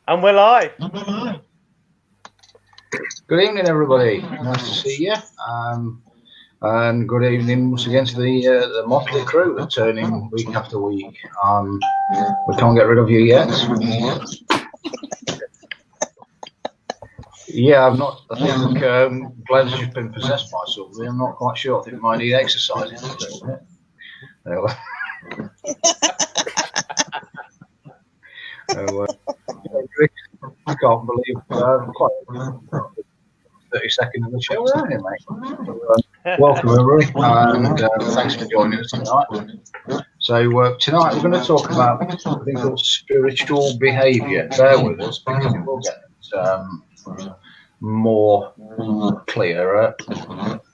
And we're live. Good evening, everybody. Nice to see you. And good evening once again to the motley crew that's turning week after week. We can't get rid of you yet. Yeah, I've not. I think Glenn's just been possessed by something. I'm not quite sure. I think he might need exercising a little bit. Anyway. I can't believe quite 30 seconds of the show we're on here, mate. So, welcome, everybody, and thanks for joining us tonight. So tonight we're going to talk about something called spiritual behaviour. Bear with us because it will get more clearer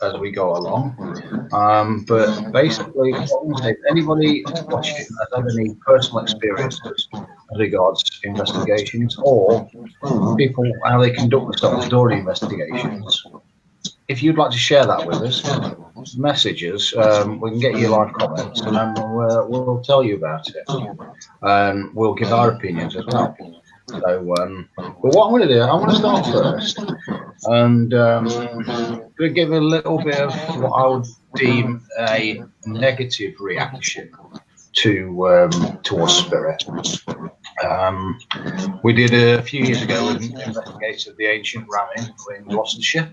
as we go along. But basically, if anybody watching has had any personal experiences as regards investigations or people how they conduct themselves during investigations, if you'd like to share that with us, message us. We can get you live comments, and then we'll tell you about it, and we'll give our opinions as well. So, but what I'm going to do, I'm going to start first, and going to give a little bit of what I would deem a negative reaction towards spirit. We did a few years ago an investigation of the ancient ramming in Gloucestershire,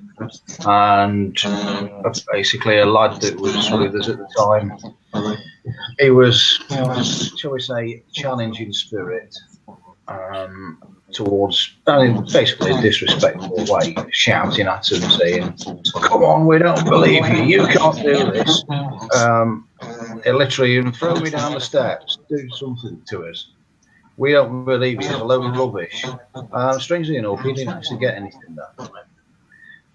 and basically a lad that was with us at the time, he was, shall we say, challenging spirit towards, basically a disrespectful way, shouting at him, saying, "Come on, we don't believe you, you can't do this." It literally throw me down the steps, do something to us. We don't believe you, it's a load of rubbish. Strangely enough, he didn't actually get anything done.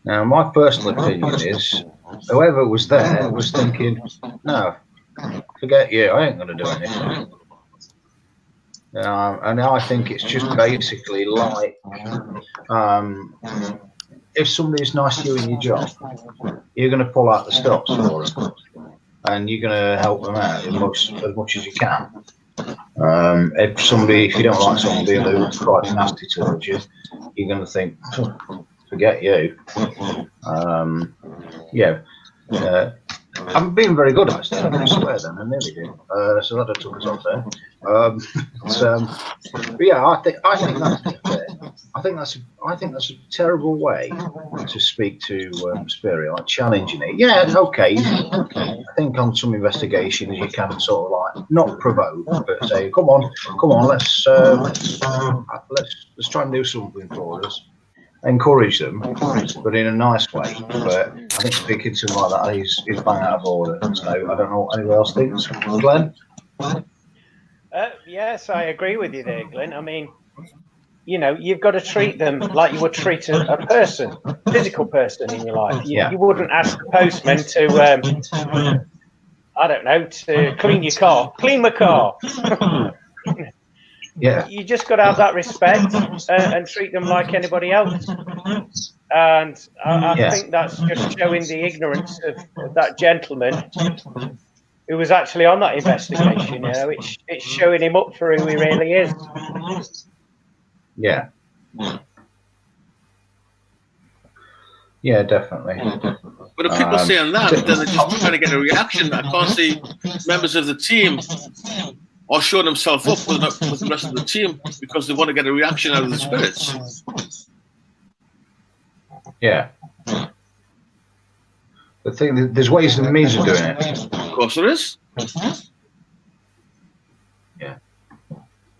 Now, my personal opinion is, whoever was there was thinking, no, forget you, I ain't going to do anything. And I think it's just basically like, if somebody's nice to you in your job, you're going to pull out the stops for them, and you're going to help them out as much as you can. If you don't like somebody who's quite nasty towards you, you're going to think, forget you. I'm being very good, actually. I'm going to swear then, I nearly did. So that took us off there. But yeah, I think that's I think that's a terrible way to speak to spirit, like challenging it. Yeah, okay. I think on some investigations you can sort of like not provoke, but say, come on, let's try and do something for us. Encourage them, but in a nice way. But I think speaking to him like that is bang out of order. So I don't know what anyone else thinks. Glenn? Yes, I agree with you there, Glynn. I mean, you know, you've got to treat them like you would treat a person, a physical person in your life. You wouldn't ask the postman to, I don't know, to clean your car. Clean my car. Yeah, you just got to have that respect and treat them like anybody else. And I think that's just showing the ignorance of that gentleman who was actually on that investigation. You know, it's showing him up for who he really is. Yeah. Yeah, definitely. But if people saying that, then they're just trying to get a reaction. I can't see members of the team or show themselves up with the rest of the team because they want to get a reaction out of the spirits. Yeah. The thing, there's ways and means of doing it. Of course there is. Yeah.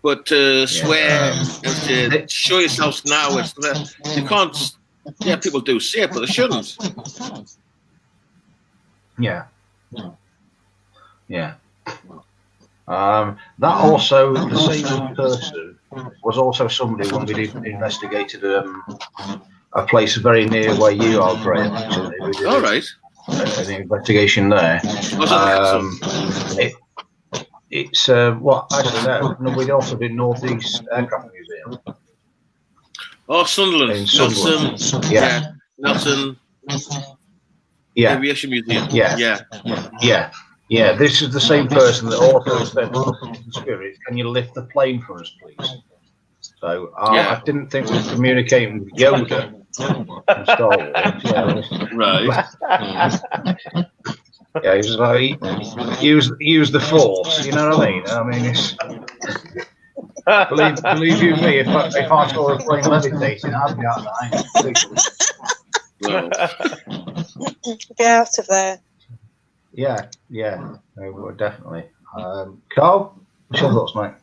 But to swear, to show yourselves now, you can't. Yeah, people do say it, but they shouldn't. Yeah. Yeah. That also, the same person was also somebody when we investigated a place very near where you are, Graeme. All right. An investigation there. It's what I don't know. We also did Northeast Aircraft Museum. Oh, Sunderland. In Sunderland. Nelson. Yeah. Aviation Museum. Yeah. This is the same person that also said, "Spirits, can you lift the plane for us, please?" So I didn't think we were communicating with Yoda from Star Wars. Right. Yeah, he was like, use the Force. You know what I mean? I mean, it's, believe you me, if I saw a plane levitating, I'd be out Get out of there. Yeah, no, definitely. Carl, what's your thoughts, mate?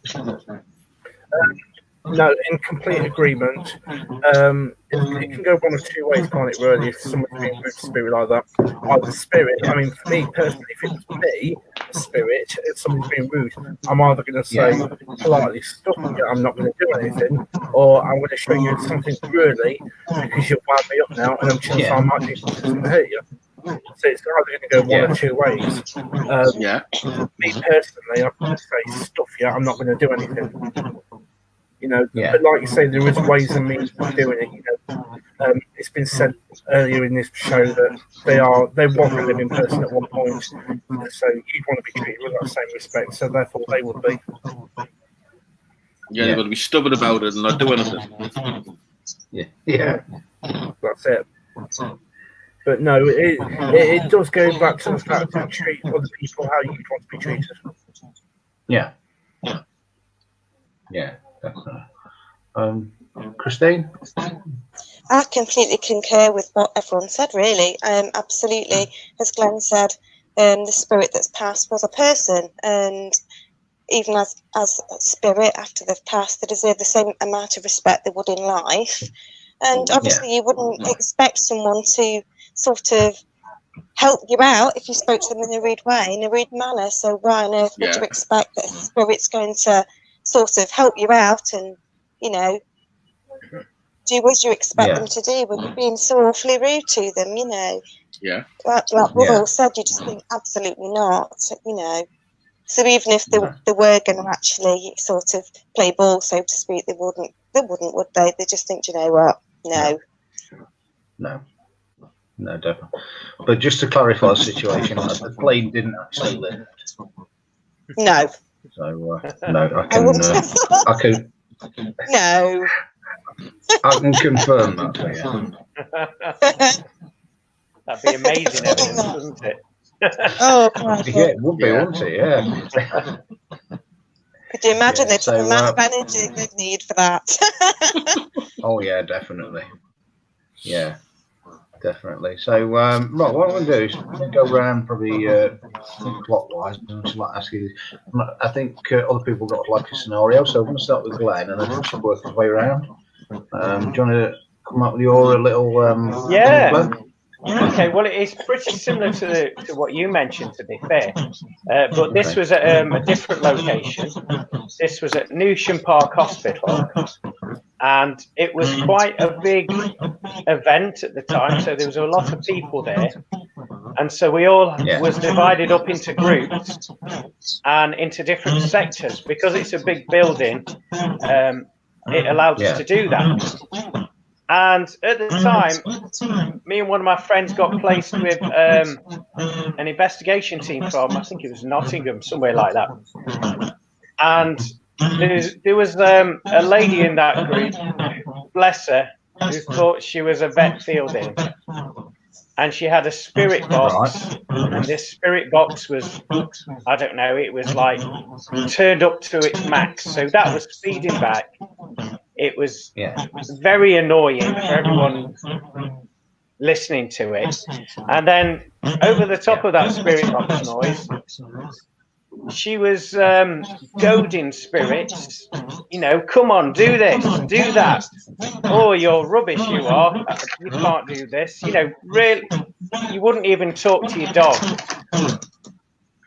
No, in complete agreement. It can go one of two ways, can't it, really, if someone's being rude to spirit like that. Either spirit, I mean, for me personally, if it was me, spirit, if someone's being rude, I'm either going to say politely, stop it, I'm not going to do anything, or I'm going to show you something really, because you'll wind me up now, and I'm sure I might do something to hurt you. So it's either going to go one of two ways. Me personally, I'm going to say, stuff you, I'm not going to do anything. You know, but like you say, there is ways and means of doing it. You know, it's been said earlier in this show that they want a living person at one point, so you'd want to be treated with that same respect. So therefore, they would be. Yeah, they've got to be stubborn about it and not do anything. Yeah, that's it. But no, it does go back to the fact that you treat other people how you'd want to be treated. Yeah, definitely. Christine? I completely concur with what everyone said, really. Absolutely. As Glenn said, the spirit that's passed was a person, and even as a spirit, after they've passed, they deserve the same amount of respect they would in life. And obviously you wouldn't expect someone to sort of help you out if you spoke to them in a rude way, in a rude manner. So why on earth would you expect that a spirit's going to sort of help you out and, you know, do what you expect them to do when you're being so awfully rude to them, you know? Yeah. Like Will said, you just think absolutely not, you know. So even if they were going to actually sort of play ball, so to speak, they wouldn't, would they? They just think, you know what? No, definitely. But just to clarify the situation, the plane didn't actually lift. No. So no, I can. No. I can confirm that for you. That'd be amazing evidence, wouldn't it? Oh, God. Yeah, it would be, wouldn't it? Yeah. Could you imagine the amount of energy they'd need for that? Oh yeah, definitely. Yeah, definitely. So, right, what I'm going to do is go around probably clockwise. And just like ask you, I think other people got like a scenario. So I'm going to start with Glenn and then just work his way around. Do you want to come up with your little? Glenn? Okay, well, it's pretty similar to what you mentioned, to be fair. But this was at a different location. This was at Newsham Park Hospital. And it was quite a big event at the time. So there was a lot of people there. And so we all was divided up into groups and into different sectors. Because it's a big building, it allowed us to do that. And at the time, me and one of my friends got placed with an investigation team from, I think it was Nottingham, somewhere like that. And there was a lady in that group, bless her, who thought she was a vet fielding. And she had a spirit box. And this spirit box was, I don't know, it was like turned up to its max. So that was feeding back. It was very annoying for everyone listening to it. And then over the top of that spirit box noise, she was goading spirits, you know, come on, do this, do that. Oh, you're rubbish, you are. You can't do this. You know, really, you wouldn't even talk to your dog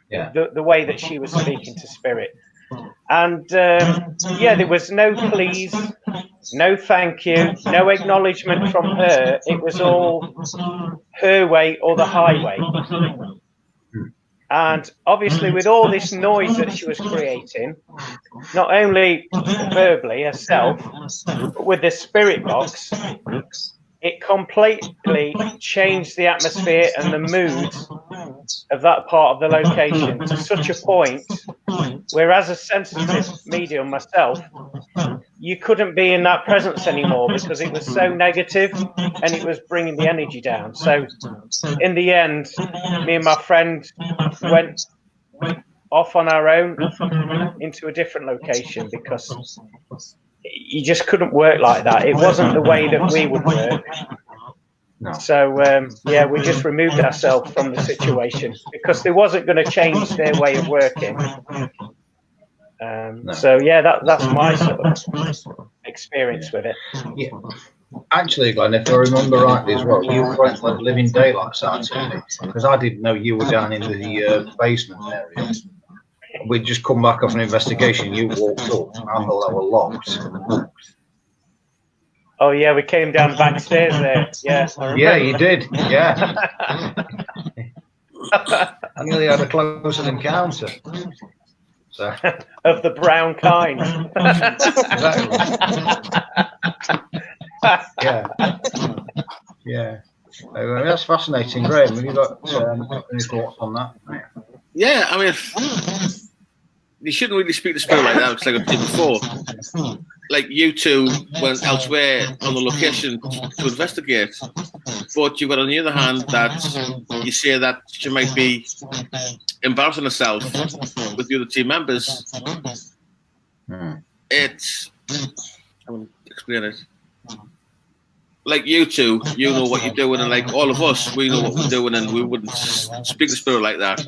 the way that she was speaking to spirit. And there was no please, no thank you, no acknowledgement from her. It was all her way or the highway. And obviously with all this noise that she was creating, not only verbally herself, but with the spirit box, it completely changed the atmosphere and the mood of that part of the location to such a point where, as a sensitive medium myself, you couldn't be in that presence anymore because it was so negative and it was bringing the energy down. So in the end, me and my friend went off on our own into a different location because you just couldn't work like that. It wasn't the way that we would work. No. So we just removed ourselves from the situation because they wasn't going to change their way of working. No. So yeah, that's my sort of experience with it. Yeah. Actually, Glenn, if I remember rightly as well, you went like Living Daylight side because I didn't know you were down in the basement area. We'd just come back off an investigation. You walked up, and they were locked. Oh yeah, we came down the back stairs there. Yeah, yeah, you did. Yeah, I nearly had a close encounter. So. Of the brown kind. Yeah. That's fascinating, Graeme. Have you got any thoughts on that? Yeah, I mean, you shouldn't really speak to spirit like that, because like I did before. Like you two went elsewhere on the location to investigate, but you've got on the other hand that you say that she might be embarrassing herself with the other team members. It's, I will explain it. Like you two, you know what you're doing, and like all of us, we know what we're doing, and we wouldn't speak to spirit like that.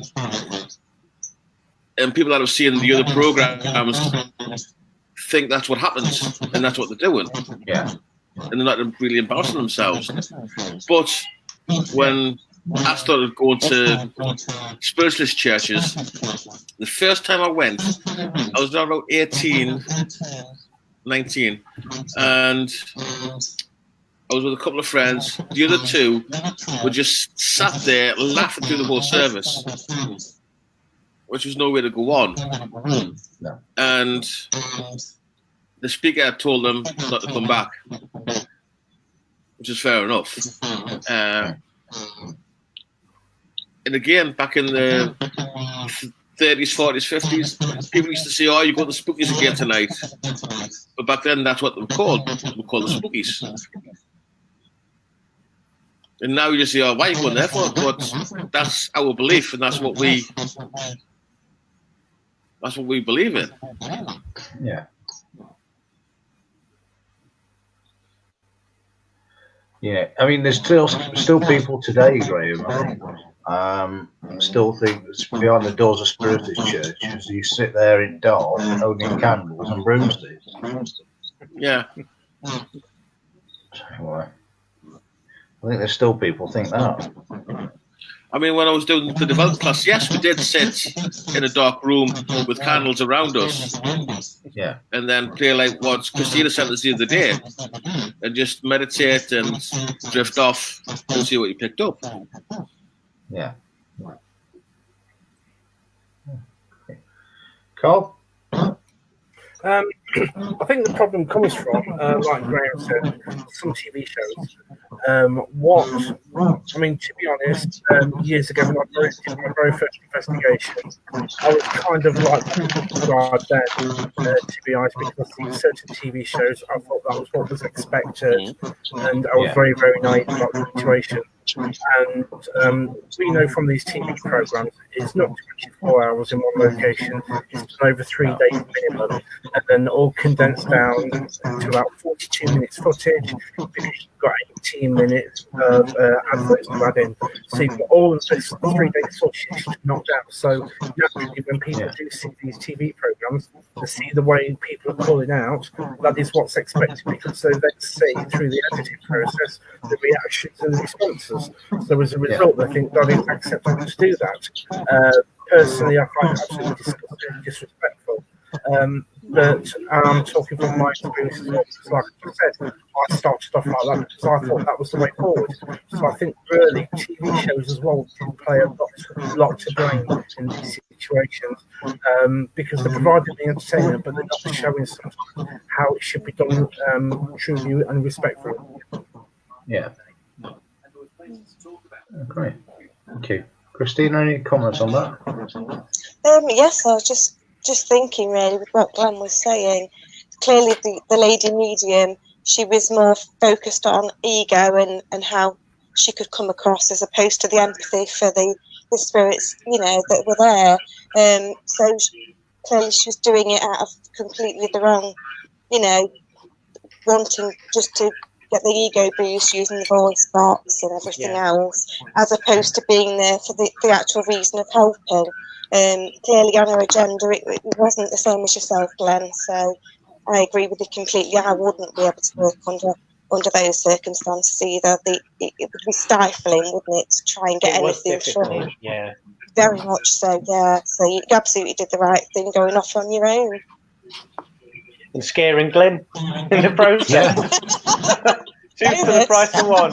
And people that have seen the other programs think that's what happens, and that's what they're doing. Yeah. And they're not really embarrassing themselves. But when I started going to spiritualist churches, the first time I went, I was about 18, 19, and I was with a couple of friends. The other two were just sat there laughing through the whole service, which was no way to go on. No. And the speaker told them not to come back, which is fair enough. And again, back in the 30s, 40s, 50s, people used to say, "Oh, you got the spookies again tonight." But back then, that's what they were called. They were called the spookies. And now you just say, "Oh, why are you going there for?" But that's our belief, and that's what we believe in. Yeah. Yeah, I mean, there's still people today, Graeme, still think it's behind the doors of spiritist churches. You sit there in dark, holding candles and broomsticks. Yeah. Well, I think there's still people think that. I mean, when I was doing the development class, yes, we did sit in a dark room with candles around us. Yeah. And then play like what Christina sent us the other day, and just meditate and drift off and see what you picked up. Yeah. Carl? I think the problem comes from, like Graeme said, some TV shows. To be honest, years ago when I did my very first investigation, I was kind of like right then, to be honest, because in certain TV shows, I thought that was what was expected, and I was very, very naive about the situation. And we know from these TV programs, it's not 24 hours in one location, it's over 3 days minimum, and then all condensed down to about 42 minutes footage, because you've got 18 minutes of adverts to add in. So you've got all of this 3 days footage knocked out. So naturally, when people do see these TV programs, to see the way people are calling out, that is what's expected, because they then see through the editing process the reactions and the responses. So as a result, I think that is acceptable to do that. Personally, I find it absolutely disgusting and disrespectful. But I'm talking from my experience as well, because like I said, I started off like that because I thought that was the way forward. So I think really TV shows as well do play a lot to blame in these situations, because they're providing the entertainment, but they're not showing sometimes how it should be done truly and respectfully. Yeah. Great. Thank you. Christina, any comments on that? Yes, I was just thinking really with what Glenn was saying. Clearly, the lady medium, she was more focused on ego and how she could come across, as opposed to the empathy for the spirits, that were there. So clearly, she was doing it out of completely the wrong, wanting just to get the ego boost using the voice box and everything else, as opposed to being there for the actual reason of helping. Clearly on her agenda, it wasn't the same as yourself, Glenn, so I agree with you completely. I wouldn't be able to work under those circumstances either. It would be stifling, wouldn't it, to try and get anything through? Yeah. Very much so, yeah. So you absolutely did the right thing going off on your own. And scaring Glynn in the process. Two for the price of one.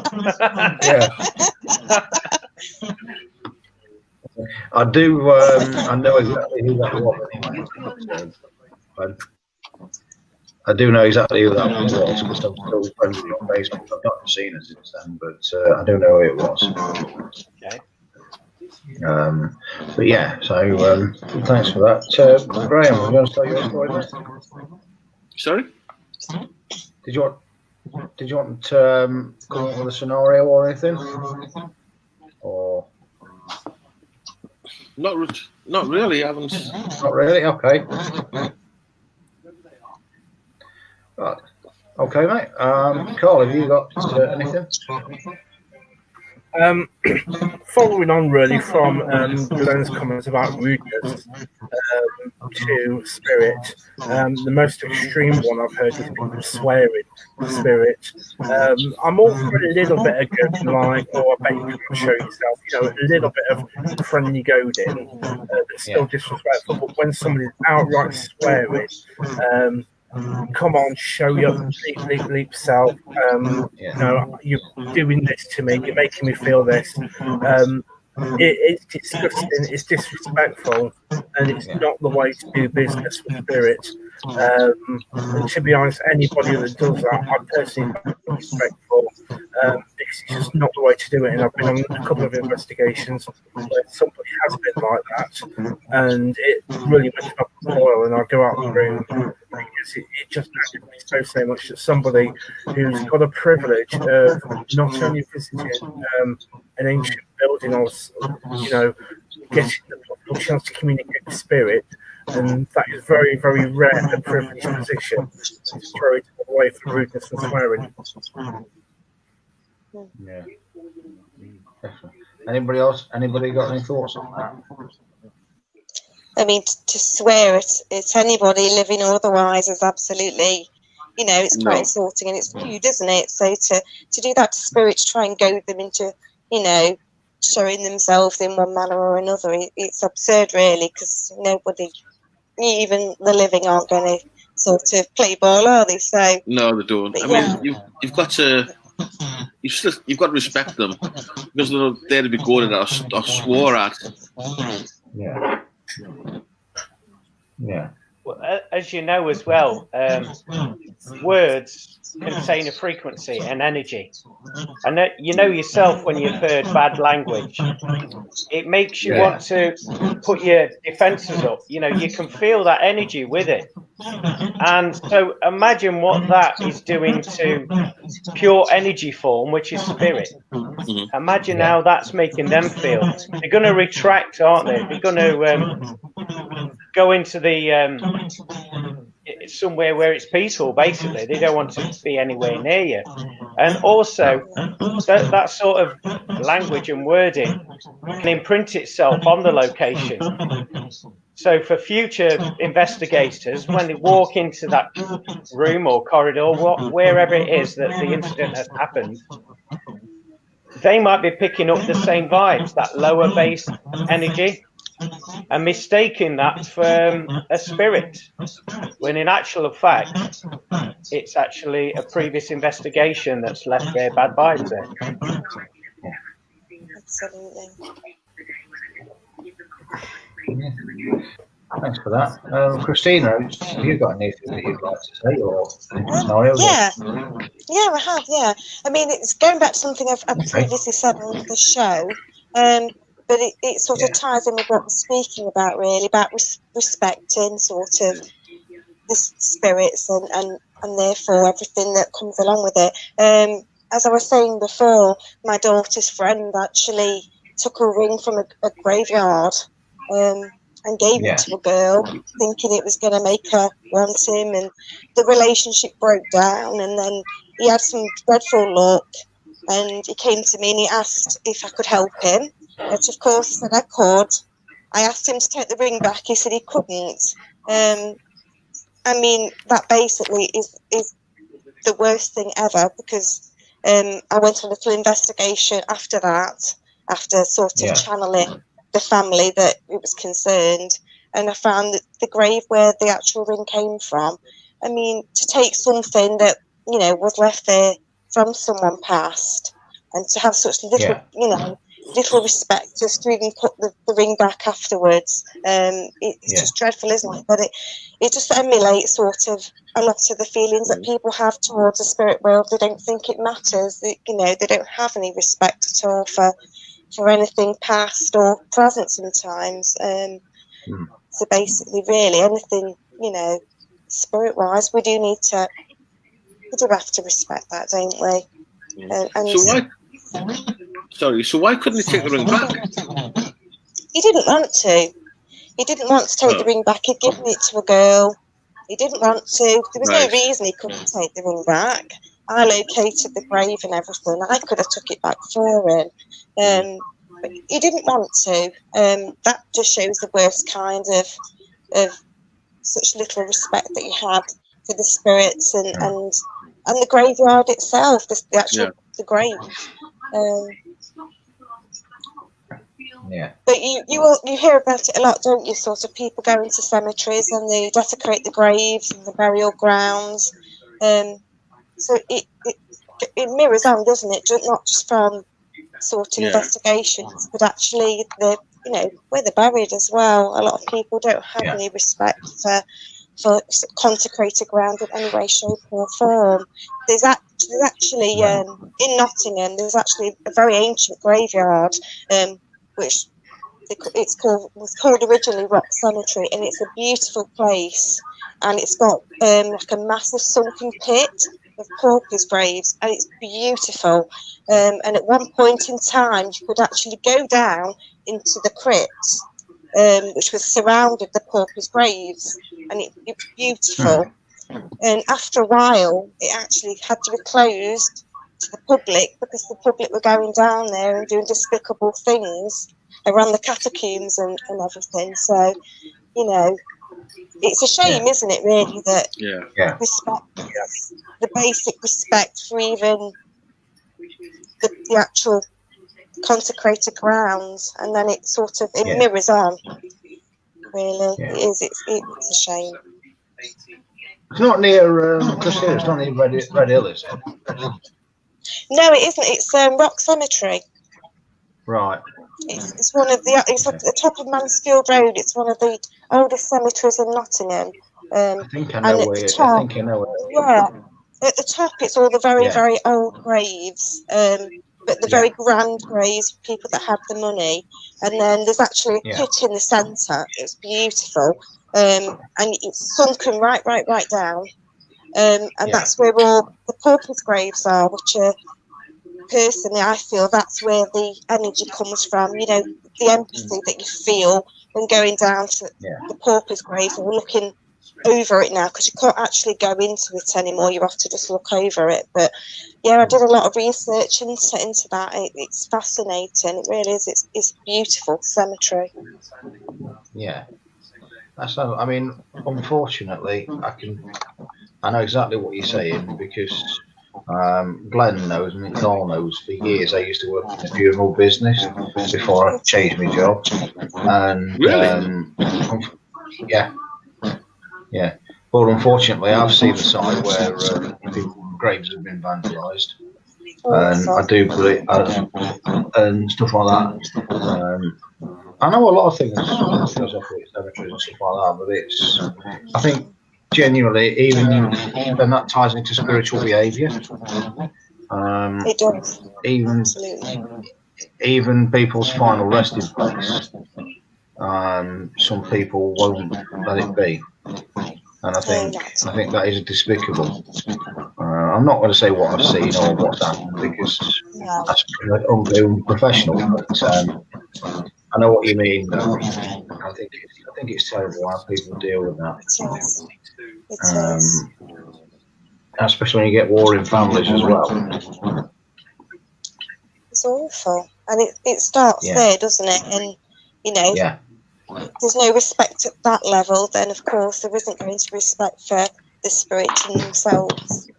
I do. I know exactly who that was anyway. I do know exactly who that was because I'm still friends with him on Facebook. I've not seen her since then, but I do know who it was. Okay. But yeah, so thanks for that. Graeme, are you going to tell your story, mate? Sorry? Did you want to come up with a scenario or anything? Or not really. I haven't. Not really. Okay. Right. Okay, mate. Carl, have you got anything? Following on really from Glenn's comments about rudeness to spirit, the most extreme one I've heard is people swearing to spirit. I'm all for a little bit of goading, like, I bet you can show yourself, a little bit of friendly goading that's still disrespectful. But when somebody's outright swearing, come on, show your bleep self. You're doing this to me. You're making me feel this. It's disgusting. It's disrespectful, and it's not the way to do business with spirit. And to be honest, anybody that does that, I personally find respectful. Because it's just not the way to do it. And I've been on a couple of investigations where somebody has been like that, and it really makes my boil. And I go out of the room because it just makes me so much that somebody who's got a privilege of not only visiting an ancient building or getting the chance to communicate with spirit, and that is very, very rare and privileged position, to throw it away for rudeness and swearing. Yeah. Anybody else? Anybody got any thoughts on that? I mean, to swear at anybody, living or otherwise, is absolutely, it's quite insulting and it's rude, isn't it? So to do that to spirits, try and goad them into, showing themselves in one manner or another, it's absurd, really, because nobody, even the living, aren't going to sort of play ball, are they? So no, they don't. I mean, you've got to. You've got to respect them because they're not there to be goaded or swore at. Yeah. Yeah. Well, as you know as well, words contain a frequency and energy. And you know yourself when you've heard bad language, it makes you want to put your defenses up. You can feel that energy with it. And so imagine what that is doing to pure energy form, which is spirit. Imagine how that's making them feel. They're going to retract, aren't they? They're going to go into the somewhere where it's peaceful, basically. They don't want to be anywhere near you. And also, that sort of language and wording can imprint itself on the location. So for future investigators, when they walk into that room or corridor, wherever it is that the incident has happened, they might be picking up the same vibes, that lower base energy, and mistaking that for a spirit, when in actual fact, it's actually a previous investigation that's left their bad vibes there. Absolutely. Thanks for that. Christina, have you got anything that you'd like to say or scenarios? Yeah, I have. Yeah, I mean, it's going back to something I've previously said on the show, but it sort of ties in with what we're speaking about, really, about respecting sort of the spirits and therefore everything that comes along with it. As I was saying before, my daughter's friend actually took a ring from a graveyard and gave it to a girl, thinking it was going to make her want him, and the relationship broke down, and then he had some dreadful luck, and he came to me and he asked if I could help him, which of course I said I could. I asked him to take the ring back, he said he couldn't. I mean, that basically is the worst thing ever, because I went on a little investigation after that, after sort of channeling the family that it was concerned, and I found that the grave where the actual ring came from, I mean, to take something that, you know, was left there from someone past, and to have such little, you know, little respect just to even put the ring back afterwards, it's just dreadful, isn't it? But it just emulates sort of a lot of the feelings that people have towards the spirit world. They don't think it matters. You know, they don't have any respect at all for anything past or present sometimes. So basically, really, anything, you know, spirit-wise, we do have to respect that, don't we? So why couldn't he take the ring back? He didn't want to. He didn't want to take the ring back. He'd given it to a girl. He didn't want to. There was no reason he couldn't take the ring back. I located the grave and everything. I could have took it back for him. But he didn't want to. That just shows the worst kind of such little respect that you had for the spirits and the graveyard itself, the actual the grave. But you hear about it a lot, don't you? Sort of people go into cemeteries and they desecrate the graves and the burial grounds. So it mirrors on, doesn't it? Not just from sort of investigations, but actually you know, where they're buried as well. A lot of people don't have any respect for consecrated ground in any way, shape or form. There's actually in Nottingham, there's actually a very ancient graveyard, which was called originally Rock Cemetery, and it's a beautiful place, and it's got like a massive sunken pit of paupers' graves, and it's beautiful. And at one point in time, you could actually go down into the crypt, which was surrounded the paupers' graves, and it was beautiful. And after a while, it actually had to be closed to the public because the public were going down there and doing despicable things around the catacombs and everything. So, you know, it's a shame, isn't it, really, that respect, the basic respect for even the actual consecrated grounds, and then it sort of mirrors on. Really, it's a shame. It's not near Christina. It's not near Red Hill, is it? No, it isn't. It's Rock Cemetery. Right. It's one of the. It's at the top of Mansfield Road. It's one of the oldest cemeteries in Nottingham. I think I know where. I think I know where. Yeah, at the top, it's all the very very old graves. But the very grand graves, people that have the money, and then there's actually a pit in the centre. It's beautiful, and it's sunken right down, and that's where all the paupers' graves are, which are, personally, I feel that's where the energy comes from. You know, the empathy that you feel when going down to the paupers' grave or looking over it now, because you can't actually go into it anymore. You have to just look over it. But I did a lot of research into that. It's fascinating. It really is. It's a beautiful cemetery. Yeah, that's. I mean, unfortunately, I know exactly what you're saying, because Glynn knows and Carl knows. For years, I used to work in the funeral business before I changed my job. And yeah. But unfortunately, I've seen the side where graves have been vandalised, and I do believe and stuff like that. I know a lot of things operate cemeteries and stuff like that, but I think genuinely, even and that ties into spiritual behaviour. It does. Even people's final resting place. Some people won't let it be, and I think that is despicable. I'm not going to say what I've seen or what's happened because that's unprofessional. But I know what you mean. I think it's terrible how people deal with that. It is. Especially when you get warring families as well. It's awful, and it starts there, doesn't it? And there's no respect at that level. Then of course there isn't going to be respect for the spirit in themselves.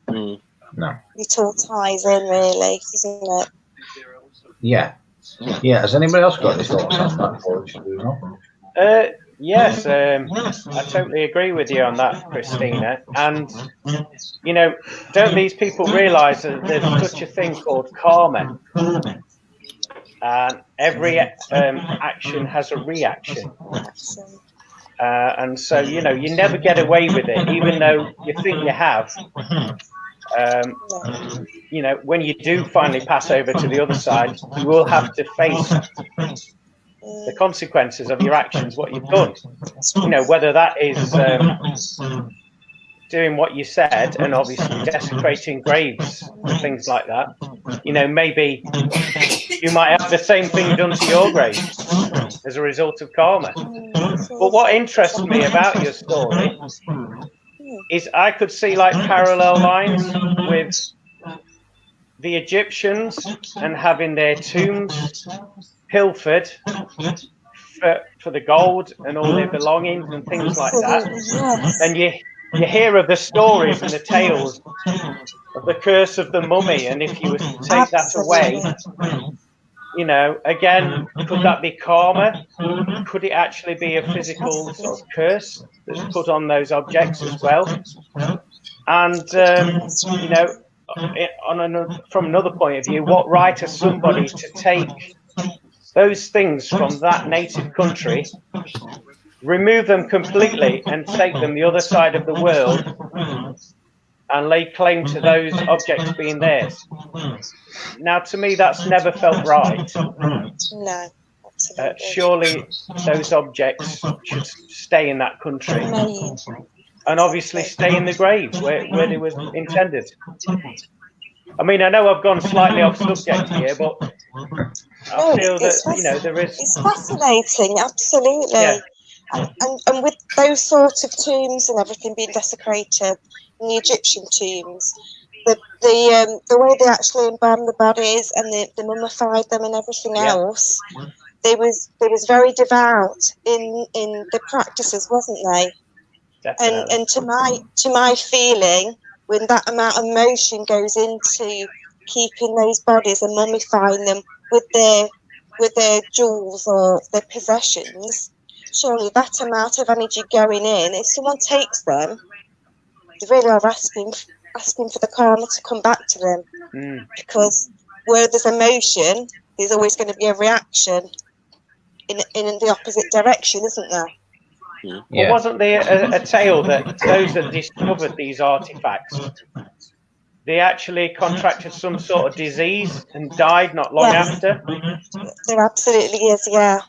No. It all ties in, really, isn't it? Yeah. Has anybody else got any thoughts on that before we should move on? Yes, I totally agree with you on that, Christina. And, don't these people realise that there's such a thing called karma? And every action has a reaction. And so, you never get away with it, even though you think you have. When you do finally pass over to the other side, you will have to face the consequences of your actions, what you've done. Whether that is doing what you said and obviously desecrating graves and things like that. Maybe you might have the same thing done to your grave as a result of karma. But what interests me about your story is I could see like parallel lines with the Egyptians and having their tombs pilfered for the gold and all their belongings and things like that. And you hear of the stories and the tales of the curse of the mummy, and if you were to take that away, again, could that be karma? Could it actually be a physical sort of curse that's put on those objects as well? And from another point of view, what right has somebody to take those things from that native country, remove them completely and take them the other side of the world and lay claim to those objects being theirs? Now, to me, that's never felt right. No, absolutely. Surely those objects should stay in that country and obviously stay in the grave where they were intended. I mean, I know I've gone slightly off subject here, but I feel that, there is... It's fascinating, absolutely. Yeah. And with those sort of tombs and everything being desecrated, and the Egyptian tombs, the way they actually embalmed the bodies and they mummified them and everything else, they was very devout in the practices, wasn't they? Definitely. And to my feeling, when that amount of motion goes into keeping those bodies and mummifying them with their jewels or their possessions, surely that amount of energy going in, if someone takes them, they really are asking for the karma to come back to them. Because where there's emotion, there's always going to be a reaction in the opposite direction, isn't there? Yeah. Well, wasn't there a tale that those that discovered these artifacts, they actually contracted some sort of disease and died not long after? There absolutely is, yeah.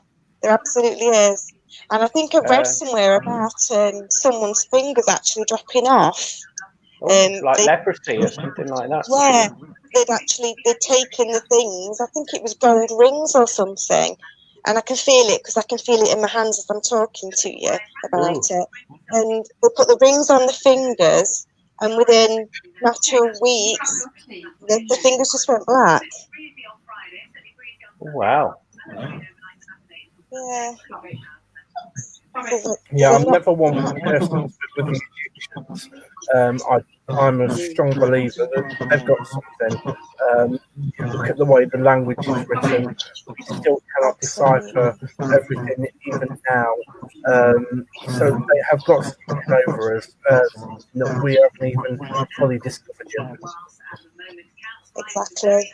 There absolutely is. And I think I read somewhere about someone's fingers actually dropping off. Like leprosy or something like that. Yeah, they'd taken the things, I think it was gold rings or something. And I can feel it because I can feel it in my hands as I'm talking to you about it. And they put the rings on the fingers, and within a matter of weeks, the fingers just went black. Wow. Yeah. Yeah, I'm never one person with the Egyptians. I'm a strong believer that they've got something. You look at the way the language is written, we still cannot decipher everything even now. So they have got something over us that we haven't even fully discovered yet. Exactly.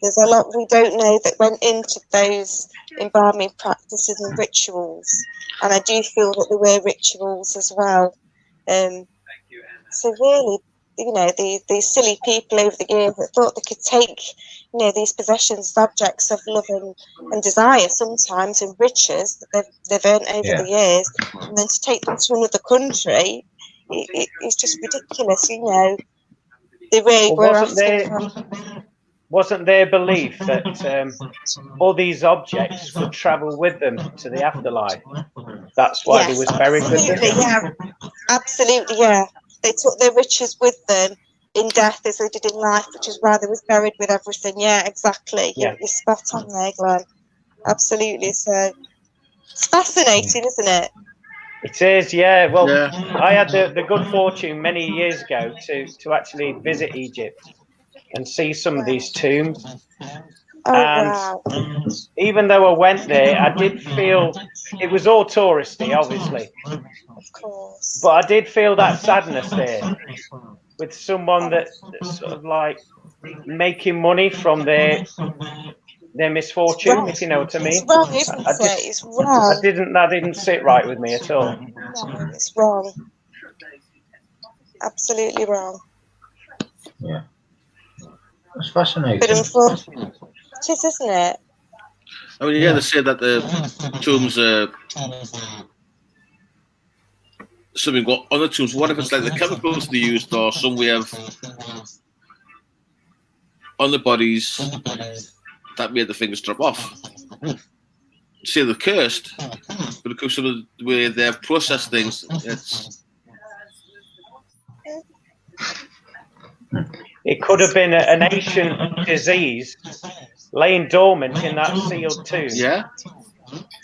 There's a lot we don't know that went into those embalming practices and rituals, and I do feel that there were rituals as well. So really, you know, these silly people over the years that thought they could take, you know, these possessions, objects of love and desire sometimes, and riches that they've earned over the years, and then to take them to another country, it's just ridiculous, you know. They really wasn't their belief that all these objects would travel with them to the afterlife? That's why they was buried with them? Yeah, absolutely, yeah. They took their riches with them in death as they did in life, which is why they was buried with everything. Yeah, exactly. Yeah. You're spot on there, Glenn. Absolutely. So it's fascinating, isn't it? It is, yeah. Well, I had the good fortune many years ago to actually visit Egypt and see some of these tombs. Even though I went there, I did feel it was all touristy, obviously. Of course. But I did feel that sadness there with someone that's sort of like making money from their misfortune, if you know what I mean. It's wrong, isn't it? It's wrong. That didn't sit right with me at all. No, it's wrong. Absolutely wrong. Yeah. That's fascinating. But unfortunately, it is, isn't it? I mean, they say that the tombs something got on the tombs. What if it's like the chemicals they used or some way of on the bodies that made the fingers drop off? Say they're cursed, but because of the way they've processed things, it could have been an ancient disease laying dormant in that sealed tomb. Yeah.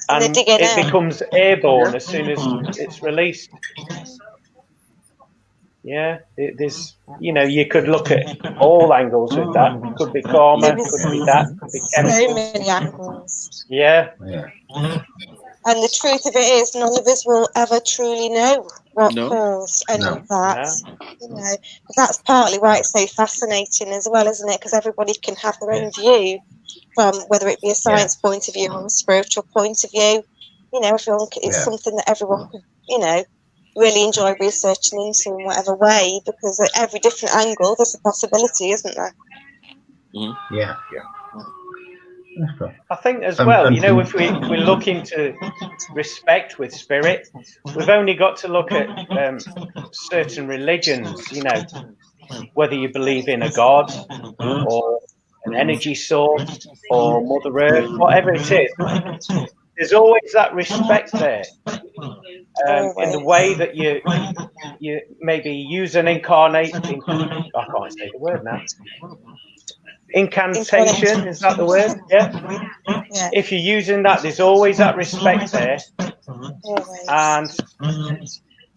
And it becomes airborne as soon as it's released. Yeah, there's, you know, you could look at all angles with that. It could be karma, could be that, could be chemicals. So many angles. Yeah. And the truth of it is, none of us will ever truly know what caused any of that. You know, but that's partly why it's so fascinating as well, isn't it? Because everybody can have their own view, from whether it be a science point of view or a spiritual point of view. You know, everyone, it's something that everyone could, you know, really enjoy researching into in whatever way, because at every different angle there's a possibility, isn't there? Mm-hmm. Yeah. I think as well, you know, if we look into respect with spirit, we've only got to look at certain religions, you know, whether you believe in a god or an energy source or Mother Earth, whatever it is, there's always that respect there in the way that you maybe use an incarnate. I can't say the word now. Incantation, is that the word? Yeah. If you're using that, there's always that respect there. And,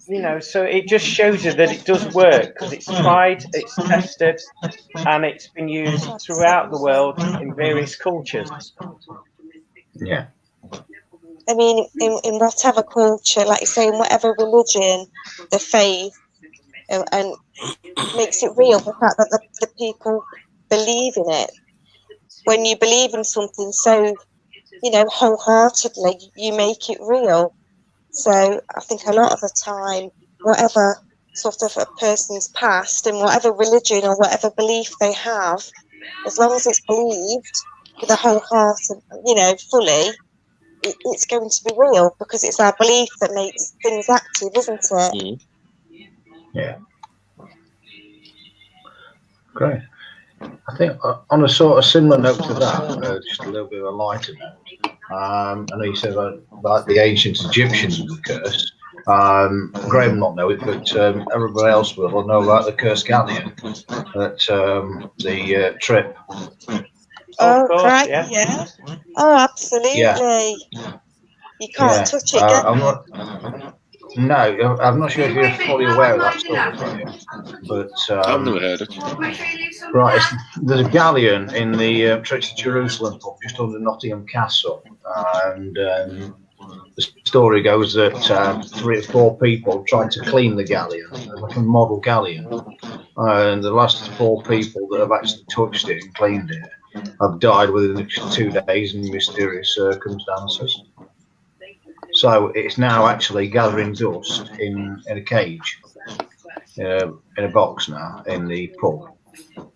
you know, so it just shows you that it does work, because it's tried, it's tested, and it's been used throughout the world in various cultures. Yeah. I mean, in whatever culture, like you say, in whatever religion, the faith, and makes it real, the fact that the people believe in it. When you believe in something so, you know, wholeheartedly, you make it real. So I think a lot of the time, whatever sort of a person's past and whatever religion or whatever belief they have, as long as it's believed with a whole heart and, you know, fully, it's going to be real, because it's our belief that makes things active, isn't it? Yeah. Great. I think on a sort of similar note to that, just a little bit of a lighter note, I know you said about the ancient Egyptians and the curse. Graeme will not know it, but everybody else will know about the cursed galleon at the trip. Oh, right, yeah. Oh, absolutely. Yeah. You can't touch it, I'm not sure if you're fully aware of that story, but I've never heard it. Right, there's a galleon in the Church of Jerusalem pub just under Nottingham Castle, and the story goes that 3 or 4 people tried to clean the galleon, like a model galleon, and the last 4 people that have actually touched it and cleaned it have died within 2 days in mysterious circumstances. So it's now actually gathering dust in a cage, in a box now in the pub.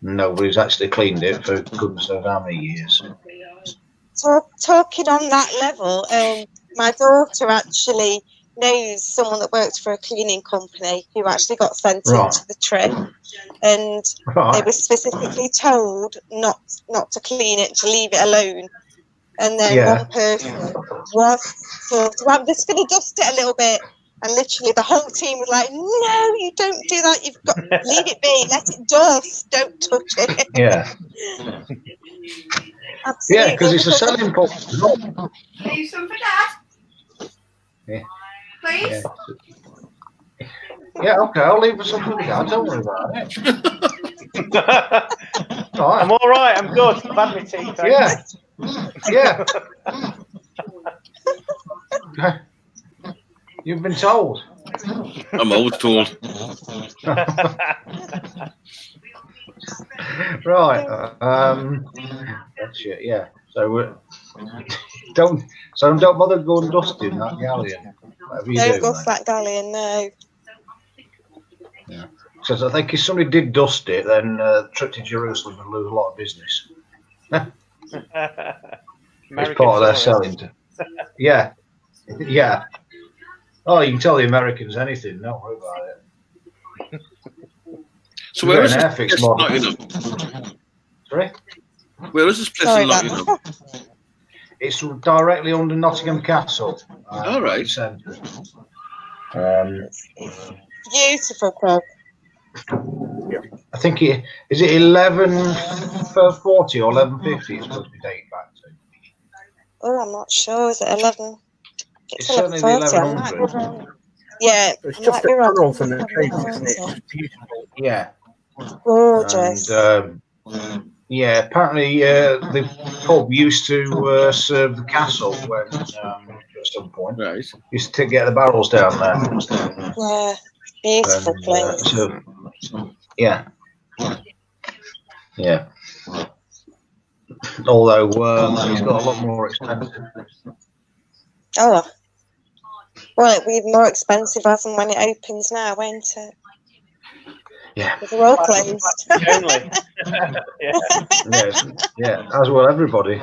Nobody's actually cleaned it for goodness knows how many years. Talking on that level, my daughter actually knows someone that works for a cleaning company who actually got sent into the trip, and they were specifically told not to clean it, to leave it alone. And then one person was sort of, I'm just going to dust it a little bit. And literally the whole team was like, no, you don't do that. You've got leave it be, let it dust, don't touch it. Yeah. Absolutely. Yeah, because it's a selling point. Please, some for Dad. Yeah. Please. Yeah, okay, I'll leave for something for Dad. Don't worry about it. I'm all right. I'm good. I've had my tea. Thanks. Yeah. Okay. You've been told. I'm always told. Right. That's it. Yeah. So don't bother going dusting that galleon. Don't dust that galleon. No. Yeah. Because I think if somebody did dust it, then the trip to Jerusalem would lose a lot of business. It's part of their selling. Yeah. Oh, you can tell the Americans anything. Don't worry about it. So where is this place in Nottingham? Sorry? Where is this place in Nottingham? It's directly under Nottingham Castle. All right. Beautiful pub. I think is it 1140 or 1150 it's supposed to be dated back to. Oh, I'm not sure. Is it 11? It's certainly the 1100. Yeah. It's just a tunnel from the cave, isn't it? It's beautiful. Yeah. Gorgeous. And, yeah, apparently the pub used to serve the castle when, at some point. Right. Used to get the barrels down there. Yeah. Beautiful place. Yeah. Yeah. Although it's got a lot more expensive. Oh. Well, it'll be more expensive as and when it opens now, won't it? Yeah. They're all closed. Only. Yeah, as will everybody.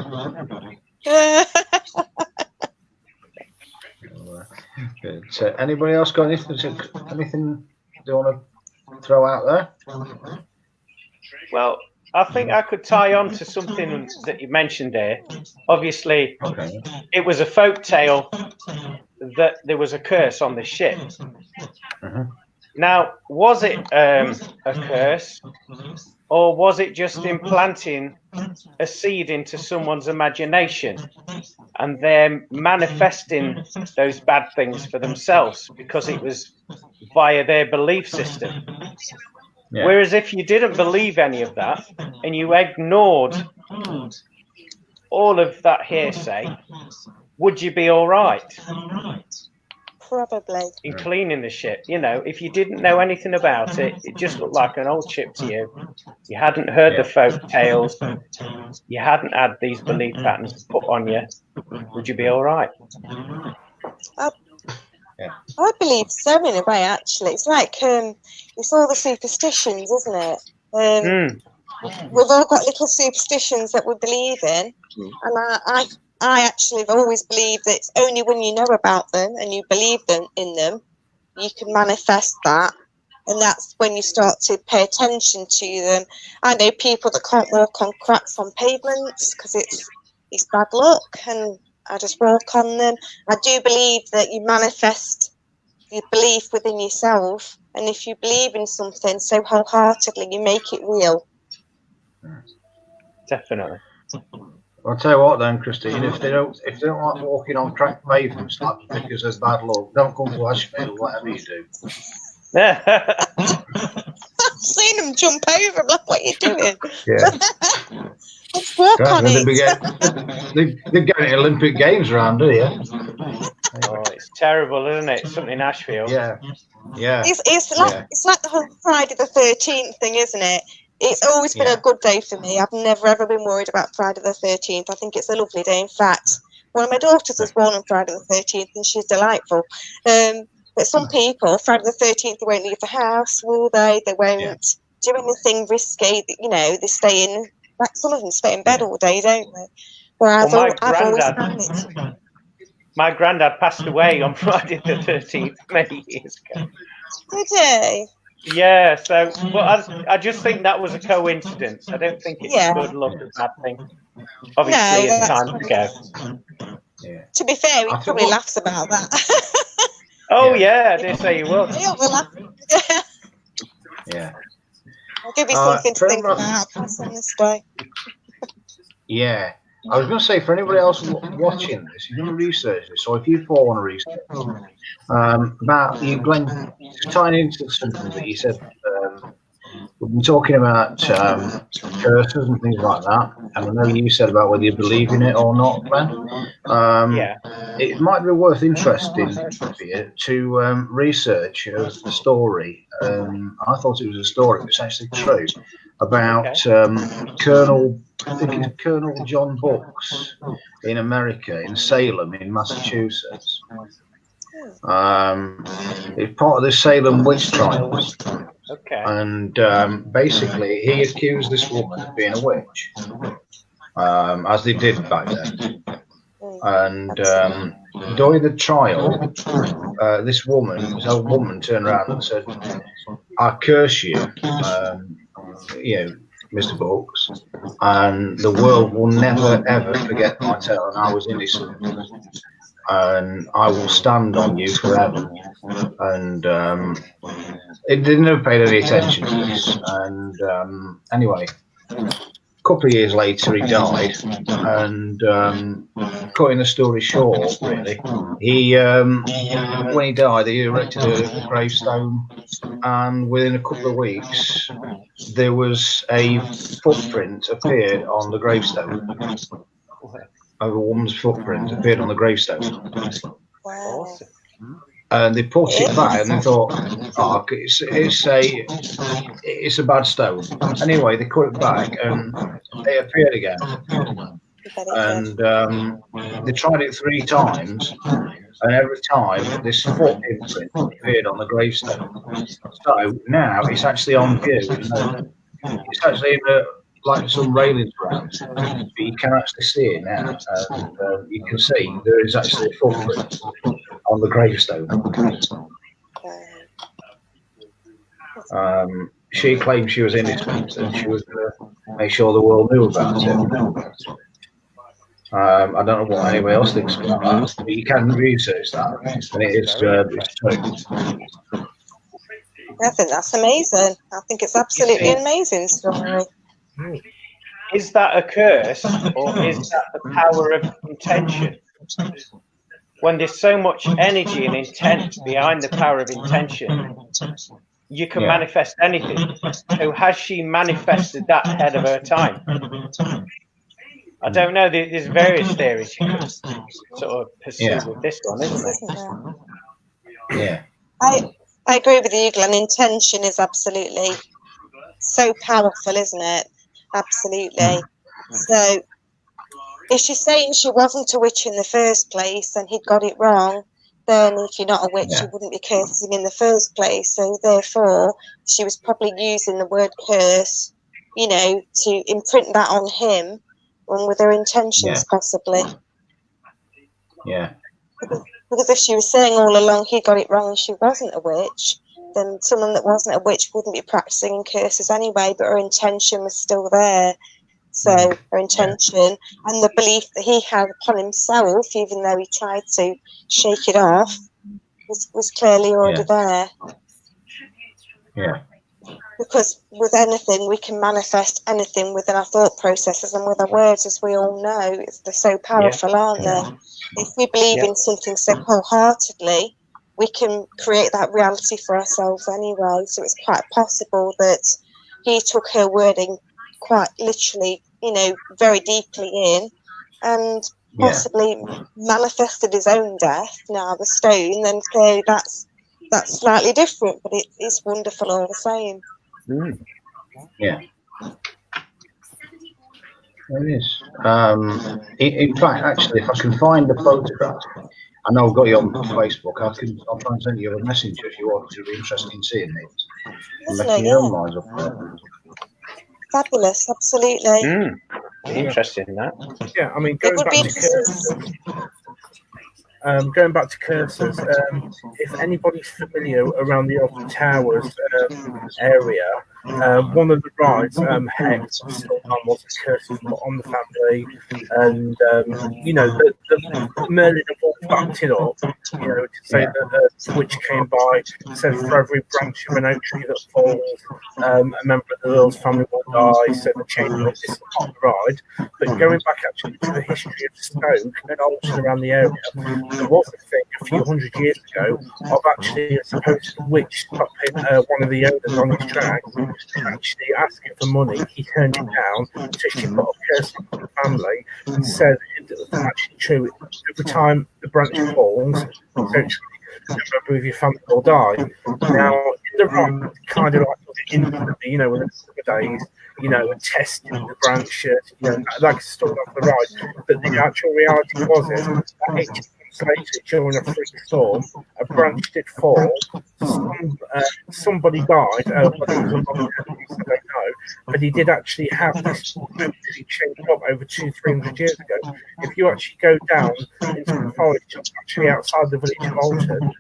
But, anybody else got anything they want to throw out there? Well, I think I could tie on to something that you mentioned there. Obviously, it was a folk tale that there was a curse on the ship. Now, was it a curse, or was it just implanting a seed into someone's imagination and they're manifesting those bad things for themselves because it was via their belief system? Yeah. Whereas if you didn't believe any of that and you ignored all of that hearsay, would you be all right? Probably. In cleaning the ship, if you didn't know anything about it, it just looked like an old ship to you. You hadn't heard the folk tales. You hadn't had these belief patterns put on you. Would you be all right? I believe so in a way, actually. It's like it's all the superstitions, isn't it? We've all got little superstitions that we believe in, and I actually have always believed that it's only when you know about them and you believe in them, you can manifest that, and that's when you start to pay attention to them. I know people that can't walk on cracks on pavements because it's bad luck, and I just walk on them. I do believe that you manifest your belief within yourself, and if you believe in something so wholeheartedly, you make it real. Definitely. I'll tell you what then, Christine, if they don't like walking on cracked pavements like because there's bad luck, don't come to Ashfield, whatever you do. I've seen them jump over. I'm like, what are you doing? Yeah. Let's walk on it. They're getting Olympic Games around here. Oh, it's terrible, isn't it? Something in Ashfield. Yeah. It's like the whole Friday the 13th thing, isn't it? It's always been a good day for me. I've never ever been worried about Friday the 13th. I think it's a lovely day. In fact, one of my daughters was born on Friday the 13th, and she's delightful. But some people, Friday the 13th, they won't leave the house, will they? They won't do anything risky. You know, they stay in. Like some of them stay in bed all day, don't they? Whereas I've always found it. My granddad passed away on Friday the 13th, many years ago. Did he? Yeah, so, but I just think that was a coincidence. I don't think it's good luck or bad thing. Obviously, it's time to go. Yeah. To be fair, he probably laughs about that. Oh, yeah, I dare say you will. Yeah. I'll give you something to think about on this day. Yeah. I was going to say, for anybody else watching this, you're going to research this. So if you four want to research about you, Glenn, just tying into something that you said, we've been talking about curses and things like that. And I know you said about whether you believe in it or not, Glenn. It might be worth interesting for you to research a story. I thought it was a story, but it's actually true, about Colonel John Books in America, in Salem, in Massachusetts. It's part of the Salem witch trials. Okay. And basically, he accused this woman of being a witch, as they did back then. And during the trial, this woman turned around and said, "I curse you, Mr. Books, and the world will never ever forget my tale, and I was innocent, and I will stand on you forever." And it never paid any attention to this. And anyway, a couple of years later, he died. And cutting the story short, really, he when he died, he erected a gravestone, and within a couple of weeks, there was a footprint appeared on the gravestone. A woman's footprint appeared on the gravestone. Wow. And they put it back, and they thought, "Oh, it's a bad stone." Anyway, they cut it back, and they appeared again. And they tried it 3 times, and every time this foot imprint appeared on the gravestone. So now it's actually on view. It's actually in like some railings around, but you can actually see it now. And you can see there is actually a footprint on the gravestone. She claimed she was innocent, and she was going to make sure the world knew about it. I don't know what anybody else thinks about that, but you can research that, and it's true. I think that's amazing. I think it's absolutely amazing story. Is that a curse, or is that the power of intention? When there's so much energy and intent behind the power of intention, you can manifest anything. So has she manifested that ahead of her time? I don't know. There's various theories you could sort of pursue with this one, isn't there? Yeah. I agree with you, Glenn. Intention is absolutely so powerful, isn't it? Absolutely. So if she's saying she wasn't a witch in the first place and he'd got it wrong, then if you're not a witch, you wouldn't be cursing in the first place. So therefore, she was probably using the word curse, to imprint that on him, and with her intentions possibly. Yeah. Because if she was saying all along he got it wrong and she wasn't a witch, then someone that wasn't a witch wouldn't be practicing curses anyway, but her intention was still there. So her intention and the belief that he had upon himself, even though he tried to shake it off, was clearly already there. Yeah. Because with anything, we can manifest anything within our thought processes and with our words, as we all know. They're so powerful, aren't they? If we believe in something so wholeheartedly, we can create that reality for ourselves anyway. So it's quite possible that he took her wording quite literally, very deeply in, and possibly manifested his own death. Now the stone, then clearly that's slightly different, but it's wonderful all the same. Yeah. It is. In fact, actually, if I can find the photograph, I know I've got you on Facebook. I'll try and send you a messenger if you want. If you're interested in seeing it. Making your own minds up there. Fabulous, absolutely. Interesting, that. Yeah, I mean, It would be interesting. Going back to cursors, if anybody's familiar around the Alton Towers area, one of the rides, Hex, was curses on the family, and the Merlin and Wolf backed it up, to say that the witch came by, said for every branch of an oak tree that falls, a member of the Earl's family will die, so the change of this is not the ride. But going back actually to the history of Stoke and Alton around the area, there was a thing a few hundred years ago of actually a supposed witch stopping one of the owners on his track, actually asking for money. He turned it down, so she put a curse on the family and said it was actually true. Every time the branch falls, essentially, a member of your family will die. Now, in the rock, kind of like instantly, within a couple of days, and testing the branches, that stuff off the ride. But the actual reality was that 18 months later, during a freak storm, a branch did fall. Somebody died. Whether it was a long term, I don't know. But he did actually have this changed up over 200-300 years ago. If you actually go down into the forest, actually outside the village of Alton,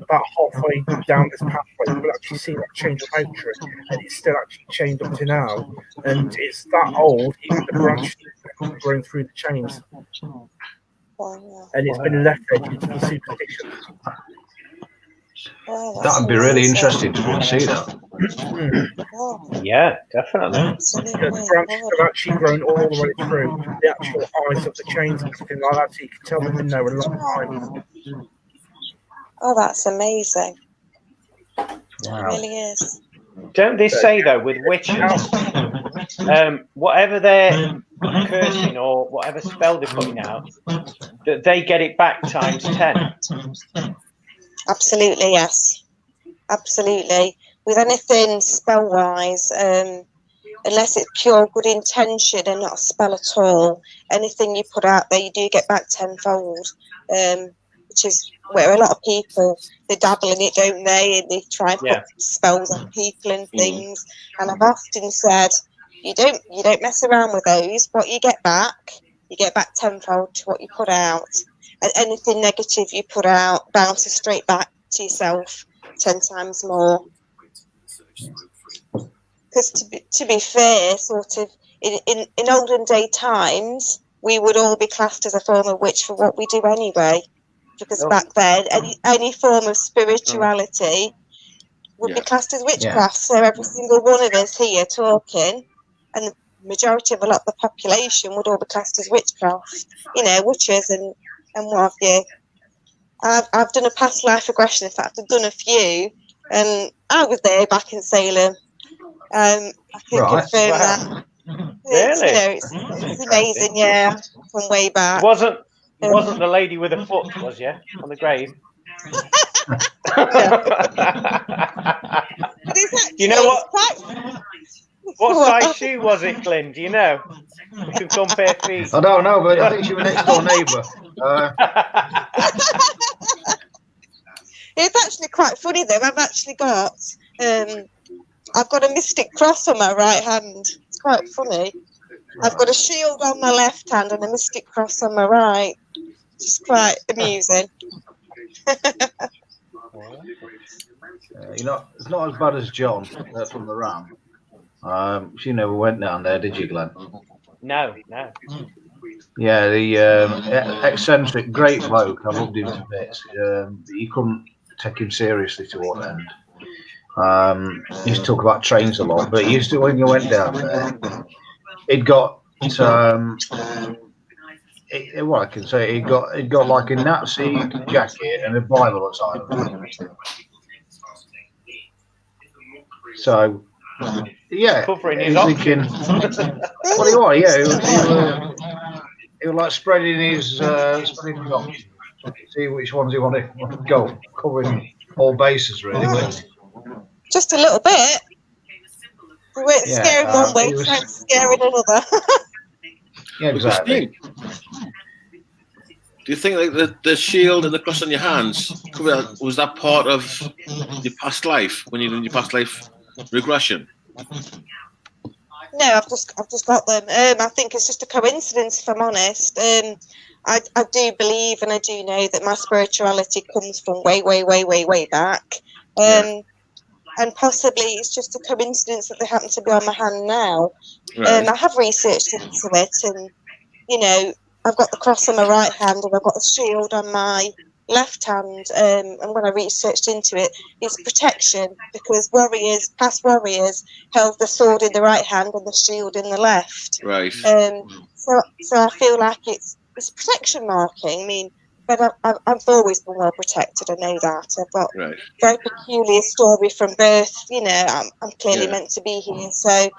about halfway down this pathway, you will actually see that change of oak tree, and it's still actually chained up to now. And it's that old, even the branch grown through the chains. And it's been left there due to the superstition. That'd be really interesting to see that. Yeah, definitely. The branches have actually grown all the way through the actual eyes of the chains and everything like that, so you can tell they've been there a long time. Oh, that's amazing. Wow. It really is. Don't they say, though, with witches, whatever they're cursing or whatever spell they're putting out, that they get it back times 10? Absolutely, yes. Absolutely. With anything spell-wise, unless it's pure good intention and not a spell at all, anything you put out there, you do get back tenfold, which is where a lot of people, they dabble in it, don't they? And they try and put spells on people and things. And I've often said, you don't mess around with those. What you get back tenfold to what you put out. And anything negative you put out bounces straight back to yourself 10 times more. Because to be fair, sort of in olden day times, we would all be classed as a form of witch for what we do anyway. Because back then, any form of spirituality would be classed as witchcraft. So every single one of us here talking, and the majority of a lot of the population would all be classed as witchcraft. Witches and what have you. I've done a past life regression. In fact, I've done a few, and I was there back in Salem. I can confirm that. Really? It's amazing, yeah, from way back. It wasn't the lady with a foot, was you, on the grave? You know what? What size shoe was it, Glynn? Do you know? You can compare feet. I don't know, but I think she was next door neighbour. It's actually quite funny though. I've actually got a mystic cross on my right hand. It's quite funny. I've got a shield on my left hand and a mystic cross on my right. It's quite amusing. It's not as bad as John from the Ram. You never went down there, did you, Glenn? No. Yeah, the eccentric, great bloke. I loved him to bits. You couldn't take him seriously to one end. He used to talk about trains a lot, but he used to, when you went down there, he'd got what I can say, he got like a Nazi jacket and a Bible outside of him. So yeah, covering he his was thinking, what do you want? Yeah, he was like spreading his options, see which ones he wanted to go, covering all bases really. Just a little bit. We weren't scaring one way, trying to scare in another. Yeah, exactly. Do you think like the shield and the cross on your hands, was that part of your past life when you did your past life regression? No, I've just got them. I think it's just a coincidence, if I'm honest. I do believe and I do know that my spirituality comes from way back. And possibly it's just a coincidence that they happen to be on my hand now. Right. I have researched into it, and you know, I've got the cross on my right hand and I've got the shield on my left hand. And when I researched into it, it's protection, because past warriors, held the sword in the right hand and the shield in the left. Right. So I feel like it's protection marking. I mean, but I've always been well protected. I know that. I've got a very peculiar story from birth. You know, I'm clearly meant to be here. So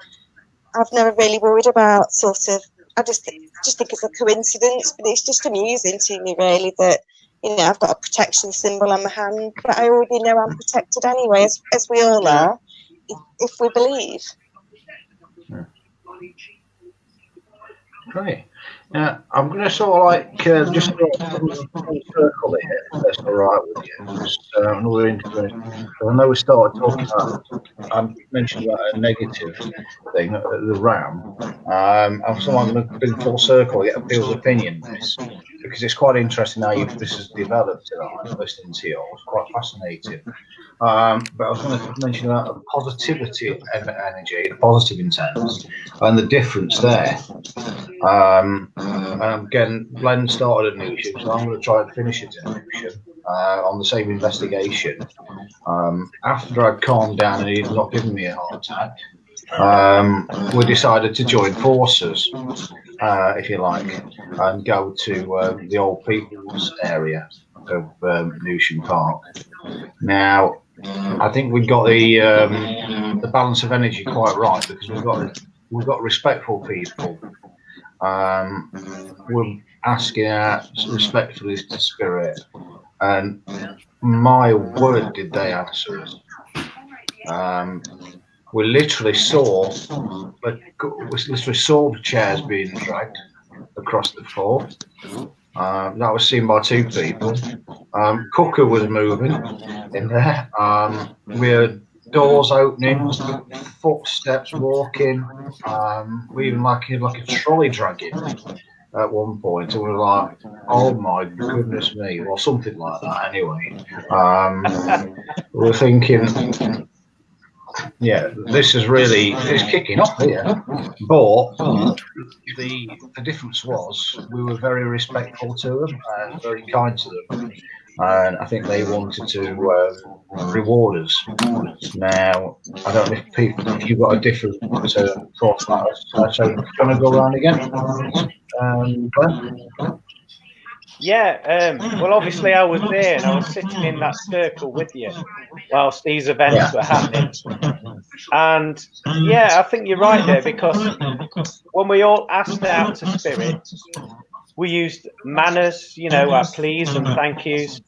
I've never really worried about sort of. I just think it's a coincidence, but it's just amusing to me, really, that you know I've got a protection symbol on my hand, but I already know I'm protected anyway, as we all are, if we believe. Great. Now, I'm going to sort of like just draw a circle here, if that's all right with you. Just another interesting. I know we started talking about, I mentioned about a negative thing, the RAM. I'm someone going to bring full circle, get a people's opinion on this, because it's quite interesting how this has developed tonight, listening to you all. It's quite fascinating. But I was going to mention about positivity and energy, positive intent, and the difference there. And again, Glynn started a new show, so I'm going to try and finish it in a new show on the same investigation. After I'd calmed down and he'd not given me a heart attack, we decided to join forces, if you like, and go to the old people's area of Newsham Park. Now, I think we got the balance of energy quite right, because we've got respectful people. We're asking out respectfully to spirit, and my word, did they answer us? We literally saw the chairs being dragged across the floor. That was seen by two people. Cooker was moving in there. We had doors opening, footsteps walking. We even like a trolley dragging at one point, and we were like, "Oh my goodness me!" or something like that. Anyway, we were thinking, yeah, this is really kicking off here. But the difference was we were very respectful to them and very kind to them, and I think they wanted to reward us. Now, I don't know if you've got a different thought about us. So, going to go around again, Glenn? Yeah, well, obviously I was there and I was sitting in that circle with you whilst these events were happening. And yeah, I think you're right there, because when we all asked out to spirit, we used manners, you know, our please and thank yous.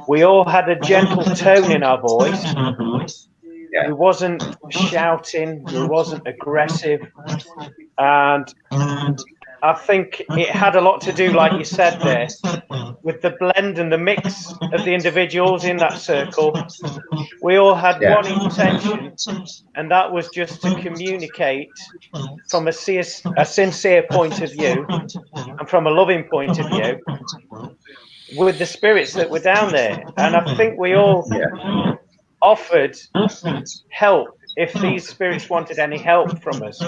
We all had a gentle tone in our voice. We wasn't shouting, we wasn't aggressive. And I think it had a lot to do, like you said there, with the blend and the mix of the individuals in that circle. We all had one intention, and that was just to communicate from a sincere point of view and from a loving point of view with the spirits that were down there. And I think we all offered help if these spirits wanted any help from us.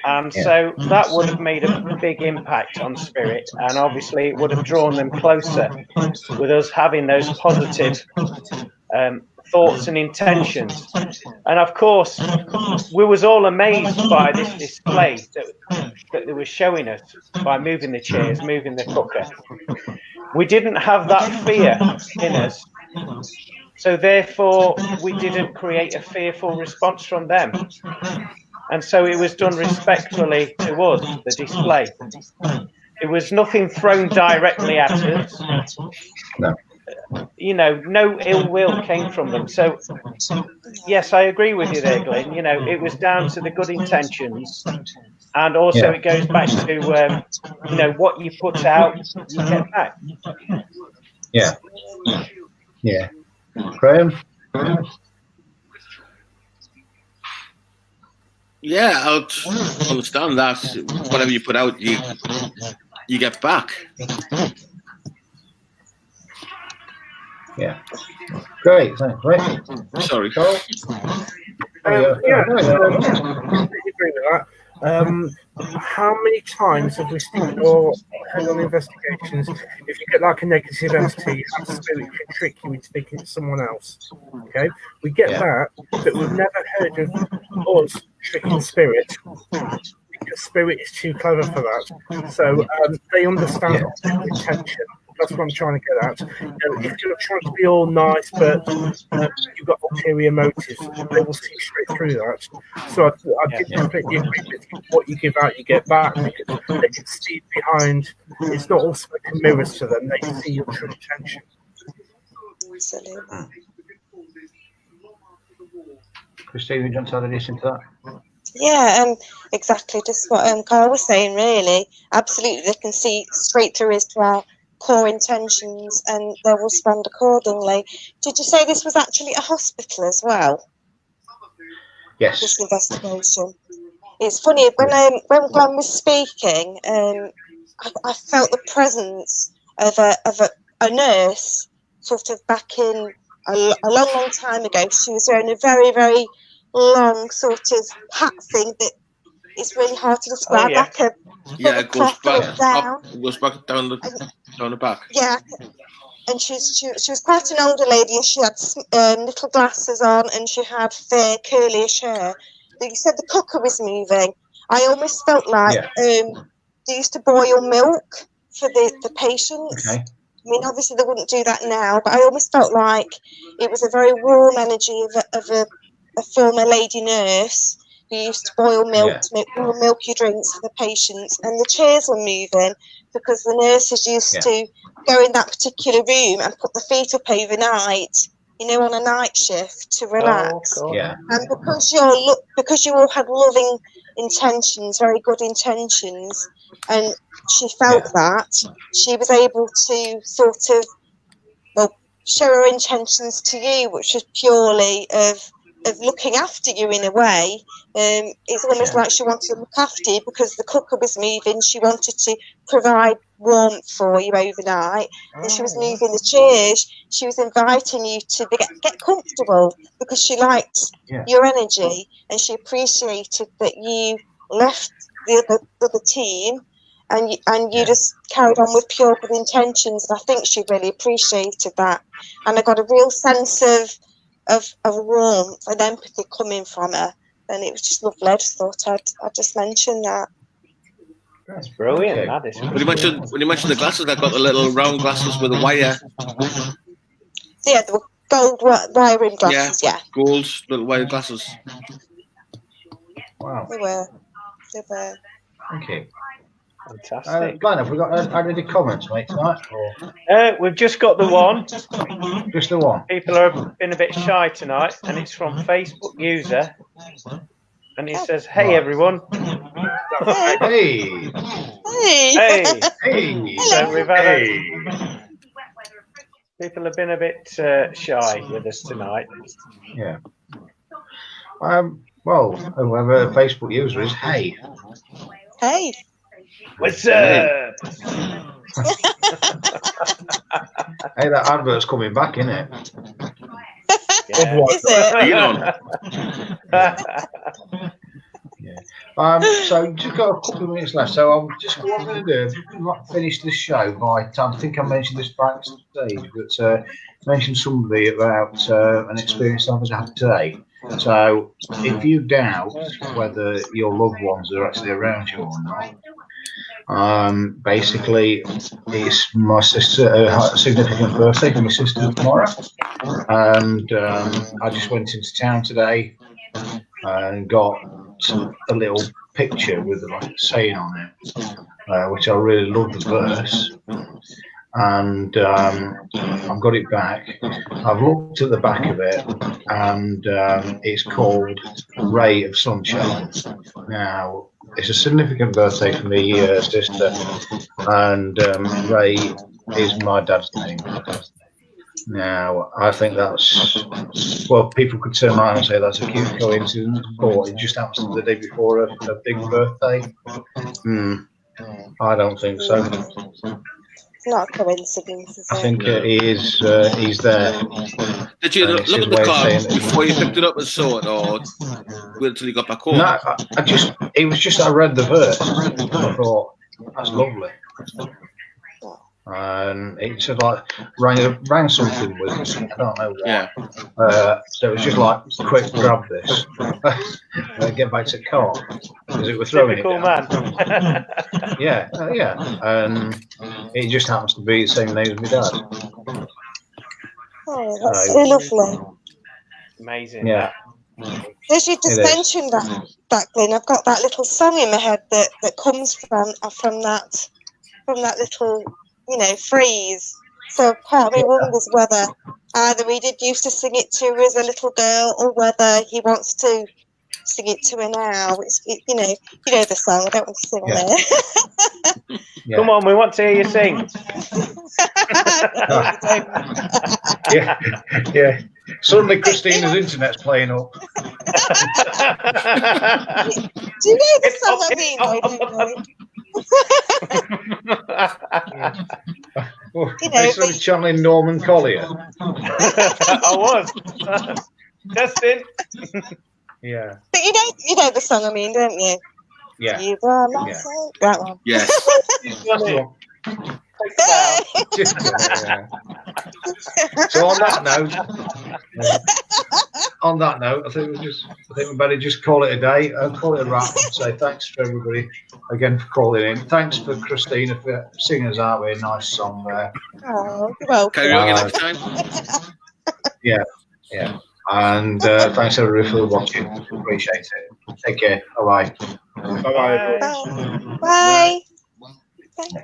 And so that would have made a big impact on spirit, and obviously it would have drawn them closer with us having those positive thoughts and intentions. And of course, we was all amazed by this display that they were showing us by moving the chairs, moving the cooker. We didn't have that fear in us, so therefore we didn't create a fearful response from them. And so it was done respectfully to us, the display. It was nothing thrown directly at us. No. you know, no ill will came from them. So, yes, I agree with you there, Glynn. You know, it was down to the good intentions. And also it goes back to, you know, what you put out, you get back. Yeah. Yeah. Graeme? Yeah, I understand that. Whatever you put out, you get back. Yeah. Great, thanks, Rick. Sorry. Yeah, I agree with that. How many times have we seen or heard on investigations, if you get like a negative entity, that spirit can trick you into thinking it's someone else? Okay, we get that, but we've never heard of us tricking spirit, because spirit is too clever for that. So they understand the intention. That's what I'm trying to get at. You know, if you're trying to be all nice, but you've got ulterior motives, they will see straight through that. So I did completely agree with you. What you give out, you get back, because they can see behind. It's not all smoke and mirrors to them. They can see your true intention. Absolutely. Christina, you want to add anything to that? Yeah, exactly. Just what Carl was saying, really. Absolutely, they can see straight through us to our core intentions, and they will respond accordingly. Did you say this was actually a hospital as well? Yes. This investigation. It's funny, when Glenn was speaking, I felt the presence of a nurse sort of back in a long time ago. She was wearing a very, very long sort of hat thing that it's really hard to describe, like a it goes back down. It goes back down the back. Yeah, and she was quite an older lady, and she had little glasses on, and she had fair curlyish hair. You said the cooker was moving. I almost felt like they used to boil milk for the patients. Okay. I mean, obviously they wouldn't do that now, but I almost felt like it was a very warm energy of a former lady nurse who used to boil milk to make warm milky drinks for the patients, and the chairs were moving because the nurses used to go in that particular room and put the feet up overnight, you know, on a night shift to relax. And because you all had loving intentions, very good intentions, and she felt that, she was able to sort of, well, show her intentions to you, which was purely of looking after you in a way. It's almost like she wanted to look after you because the cooker was moving. She wanted to provide warmth for you overnight, and she was moving the chairs. She was inviting you to get comfortable because she liked your energy, and she appreciated that you left the other team and you just carried on with pure good intentions. And I think she really appreciated that, and I got a real sense of warmth and empathy coming from her, and it was just lovely. I just thought I'd just mention that. That's brilliant. That is. When you mentioned the glasses, I got the little round glasses with a wire. Yeah, the gold wire rim glasses. Yeah, gold little wire glasses. Wow. They were. Thank you. Fantastic. Glenn, have we got any comments, mate, tonight? We've just got the one. Just the one. People have been a bit shy tonight, and it's from Facebook user. And he says, "Hey everyone." Hey. So we've had people have been a bit shy with us tonight. Yeah. Well, whoever Facebook user is, hey. Hey. What's up? Hey, that advert's coming back, isn't it? Yeah. Is it? So just got a couple of minutes left. So I'm just what I'm going to do. Finish this show by. I think I mentioned this backstage, but mentioned somebody about an experience I was having today. So if you doubt whether your loved ones are actually around you or not, basically it's my sister, significant birthday for my sister tomorrow, and I just went into town today and got a little picture with like a saying on it, which I really love the verse, and I've got it back. I've looked at the back of it, and it's called Ray of Sunshine. Now, it's a significant birthday for me, sister, and Ray is my dad's name. Now, I think that's, well, people could turn around and say that's a cute coincidence, but it just happens to be the day before a big birthday. I don't think so. It's not a coincidence, is it? I think he's there. Did you look at the car before you picked it up and saw it, or wait until you got back home? No, it was just I read the verse. I thought, that's lovely. And it just like rang something with it. I don't know what. Yeah. So it was just like, quick, grab this. Get back to the car. Because it was throwing Typical it down. man. Yeah. And it just happens to be the same name as my dad. Oh, that's so lovely. Amazing. Yeah. As you just mentioned that, Glynn, I've got that little song in my head that comes from that little, phrase. So part of me wonders whether either he did used to sing it to her as a little girl, or whether he wants to sing it to her now. It's the song. I don't want to sing it. Yeah. Come on, we want to hear you sing. Yeah. Suddenly Christina's internet's playing up. Do you know the song I mean? They sort of channeling Norman Collier. I was. Justin. Yeah. But you know the song I mean, don't you? Yeah. You are my soul. That one. Yes. So on that note, I think we better just call it a day. Call it a wrap and say thanks for everybody again for calling in. Thanks for Christina for singing us out with a nice song there. Oh, you're welcome. Karaoke next time. Yeah. And thanks everybody for watching. Appreciate it. Take care. Bye-bye. Bye-bye. Bye. Bye.